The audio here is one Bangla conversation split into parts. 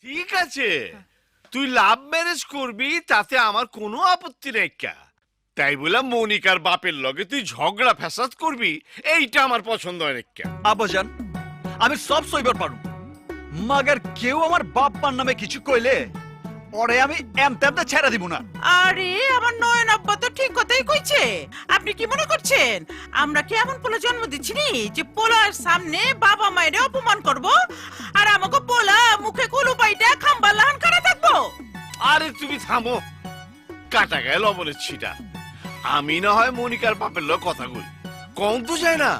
ঠিক আছে, তুই লাভ ম্যারেজ করবি তাতে আমার কোনো আপত্তি নেই। তাই বলে মনিকার বাপের লগে তুই ঝগড়া ফ্যাসাদ করবি, এইটা আমার পছন্দ হয় না। আব্বাজান, আমি সব সইবার পারু, মাগার কেউ আমার বাপ মার নামে কিছু কইলে পরে আমি এমতেমতে ছেড়ে দিব না। আরে আমার নয়ন আব্বা তো ঠিক কথাই কইছে। আপনি কি মনে করছেন আমরা কি এমন পোলা জন্ম দিচ্ছি নি যে পোলার সামনে বাবা মায়ের অপমান করব আর আমাকে পোলা মুখে কুলু পাইটা খাম্বা লাহান করে থাকবো? আরে তুমি থামো, কাটা গায়ে লবণের ছিটা। আমি না হয় মনিকার বাপের লগে কথা কই, কম তো যায় না।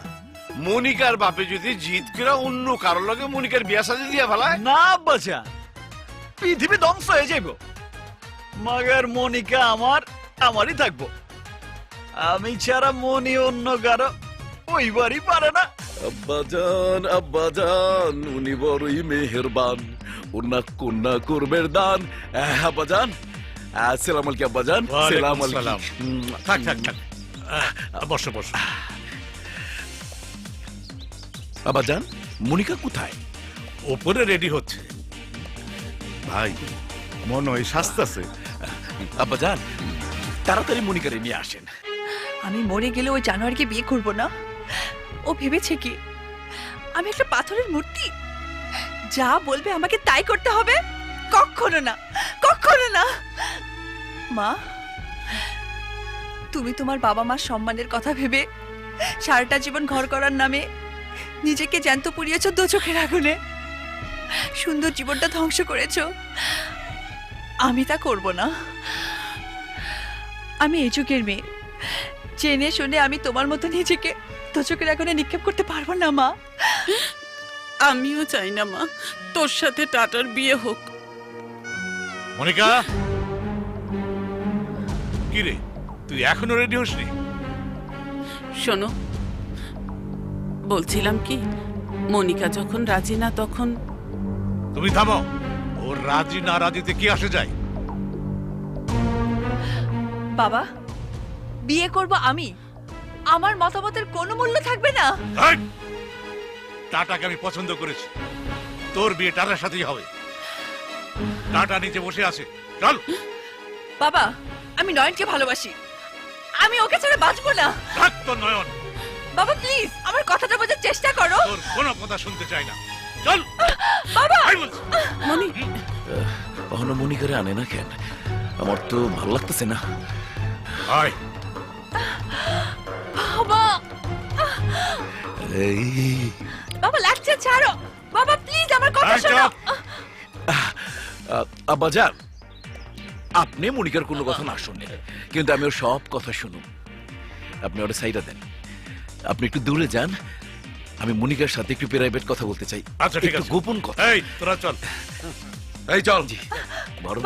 মনিকার বাপে যদি জিদ করে অন্য কারোর লগে মনিকার বিয়া সাজি দিয়া ফেলায়, না আব্বাজান, পৃথিবী ধ্বংস হয়ে যাইব, মাগার মনিকা আমারই থাকবো। আমি ছাড়া মনি অন্য কারো ওইবারই পারে না। আব্বাজান উনি বড়ই মেহেরবান, ওনার কন্যা করবের দান। আব্বাজান, আসসালামু আলাইকুম আব্বাজান। সালাম আলাইকুম। থাক থাক থাক, বসো বসো। আব্বাজান, মনিকা কোথায়? ওপরে রেডি হচ্ছে। ভাই মনে হয় শাস্তাছে। আব্বাজান, তাড়াতাড়ি মনিকারে নিয়ে আসেন। আমি মরে গেলে ওই জানোয়ারকে বিয়ে করব না। ও ভেবেছে কি আমি একটা পাথরের মূর্তি? যা বলবে আমাকে তাই করতে হবে? কখনো না, কখনো না। মা, তুমি তোমার বাবা মার সম্মানের কথা ভেবে সারাটা জীবন ঘর করার নামে নিজেকে জ্যান্ত পুড়িয়েছো দু চোখের আগুনে। সুন্দর জীবনটা ধ্বংস করেছো। আমি তা করব না। আমি এই যুগের মেয়ে, জেনে শুনে আমি তোমার মতো নিজেকে দু চোখের আগুনে নিক্ষেপ করতে পারবো না মা। আমিও চাই না মা তোর সাথে টাটার বিয়ে হোক। মনিকা, কি রে, তুই এখনো রেডি হসনি? শোনো, বলছিলাম কি, মনিকা যখন রাজি না তখন। তুমি থামো, ওর রাজি না রাজিতে কি আসে যায়? বাবা, বিয়ে করব আমি, আমার মতামতের কোনো মূল্য থাকবে না। এই! টাটাকে আমি পছন্দ করেছি, তোর বিয়ে টাটার সাথেই হবে। টাটা নিচে বসে আছে, চল। বাবা, আমি নয়নকে ভালোবাসি, আমি ওকে ছাড়া বাঁচবো না। রাখ তোর নয়ন, বাবা প্লিজ আমার কথাটা বোঝার চেষ্টা করো। তোর কোনো কথা শুনতে চাই না, চল। বাবা, আই বলছি। মনি, কখনো মনিকারে আনে না কেন? আমার তো ভালো লাগতেছে না। আয়। বাবা, এই বাবা লাগছে, ছাড়ো। বাবা প্লিজ আমার কথা এই, শোনো। চুপ। আব্বাজান, আপনি মনিকার কোনো কথা না শুনলেন, কিন্তু আমি ওর সব কথা শুনুন। আপনি ওটা সাইডা দেন, আপনি একটু দূরে যান। আমি মনিকার সাথে একটু প্রাইভেট কথা বলতে চাই। আচ্ছা ঠিক একটু আছে, গোপন কথা। এই তোরা চল। এই চল জি, বড়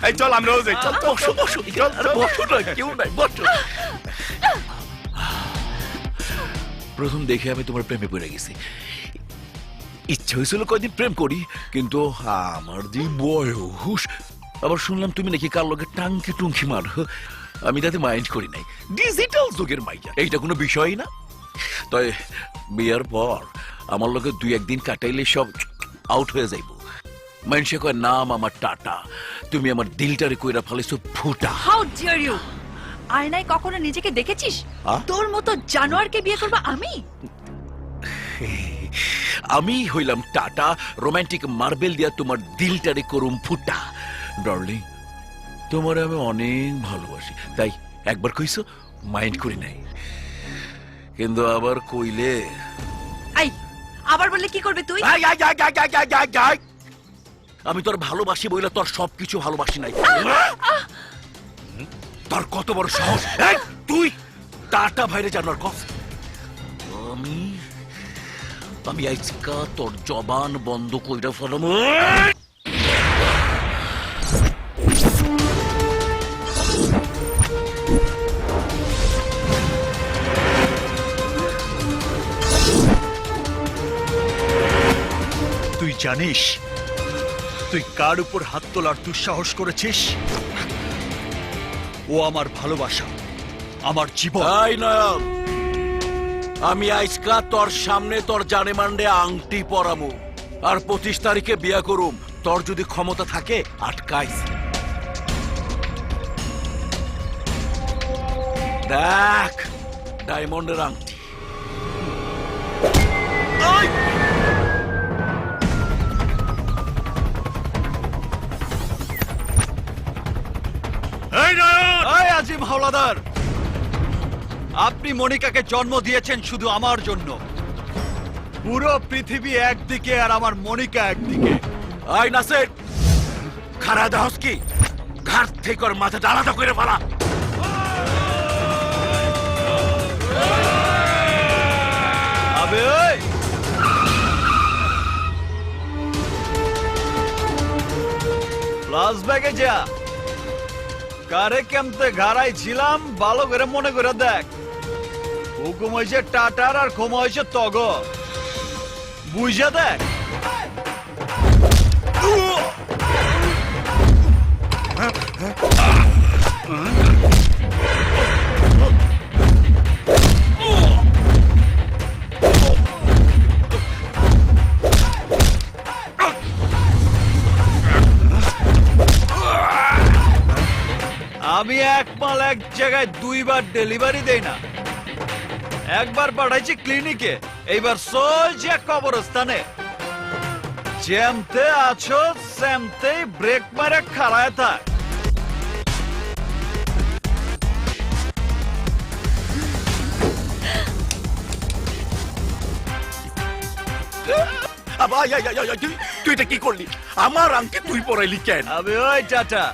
এই চল আমরাও যাই, চল। বসো বসো, আরে বসো না, কেউ নাই, বসো। প্রথম দেখে আমি তোমার প্রেমে পড়ে গেছি। ইচ্ছে হয়েছিল কয়দিন প্রেম করি, কিন্তু আমার যে বয়স, আবার শুনলাম তুমি নাকি কার লগে টাঙ্কি টুঙ্কি মার। আমি তাতে মাইন্ড করি নাই, ডিজিটাল যুগের মাইয়া, এইটা কোনো বিষয়ই না। তাই বিয়ার পর আমার লগে দুই একদিন কাটাইলে সব আউট হয়ে যাইব। মানুষে কয় নাম আমার টাটা, তুমি আমার দিলটারে কইরা ফেলেছো ফুটা। How dear you! আয়নায় কখনো নিজেকে দেখেছিস? তোর মতো জানোয়ারকে বিয়ে করব আমি? আমি হইলাম টাটা, রোমান্টিক মার্বেল দিয়া তোমার দিলটারে করুম ফুটা। ডার্লিং, তোমার আমি অনেক ভালোবাসি, তাই একবার কইছো মাইন্ড করি নাই, কিন্তু আবার কইলে আই, আবার বললে কি করবে তুই? I, I, I, I, I, I, I, I. আমি তোর ভালোবাসি বইলে তোর সবকিছু ভালোবাসি নাই। তোর কত বড় সাহস! এই, তুই টাটা ভাইরে জানার কথা। আমি আজকা তোর জবান বন্ধ কইরা ফেলাম। তুই জানিস তুই কার উপর হাত তোলার দুঃসাহস করেছিস? ও আমার ভালোবাসা, আমার জীবন। তাই নয়, আমি আজকা তোর সামনে তোর জানে মান্ডে আংটি পরামু। আর 25 তারিখে বিয়া করুম। তোর যদি ক্ষমতা থাকে আটকাইস। দেখ ডায়মন্ডের আংটি। এই নয়ন! এই আজিম হাওলাদার, আপনি মনিকাকে জন্ম দিয়েছেন শুধু আমার জন্য। পুরো পৃথিবী একদিকে আর আমার মনিকা একদিকে। আই নাসির, খারা দাহস কি? ঘাট থেকে ওর মাথাটা আলাদা করে ফেলা। আবে ওই, প্লাস ব্যাগে যা। কারে কেমতে ঘাড়াই ছিলাম ভালো করে মনে করে দেখ। হুকুম হয়েছে টাটার আর ক্ষমা হয়েছে তগ। বুঝা দেখ। আমি এক মাল এক জায়গায় দুইবার ডেলিভারি দেই না। একবার পাঠাইছি ক্লিনিকে, এইবার সোজা কবরস্থানে। যেমতে আছো সেমতেই ব্রেক মারে খাড়ায় থাক। তুই এটা কি করলি? আমার আংটি তুই পরাইলি কেন? আবে ওই টাটা,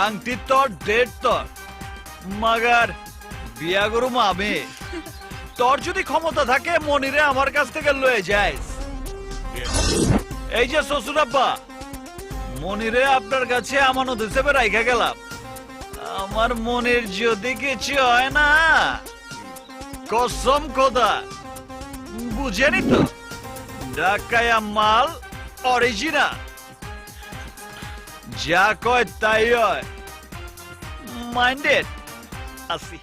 আংটি তোর ডেট তোর, মাগার বিয়া করুম আমি। তোর যদি ক্ষমতা থাকে মনিরে আমার কাছ থেকে লয়ে যাইস। এই যে শ্বশুর আব্বা, মনিরে আপনার কাছে আমানত হিসেবে রাইখা গেলাম। আমার মনির যদি কিছু হয় না, কসম খোদা, বুঝেনি তো, ঢাকায়া মাল অরিজিনাল। যা কয় তাই হয়। মাইন্ডেড আসি।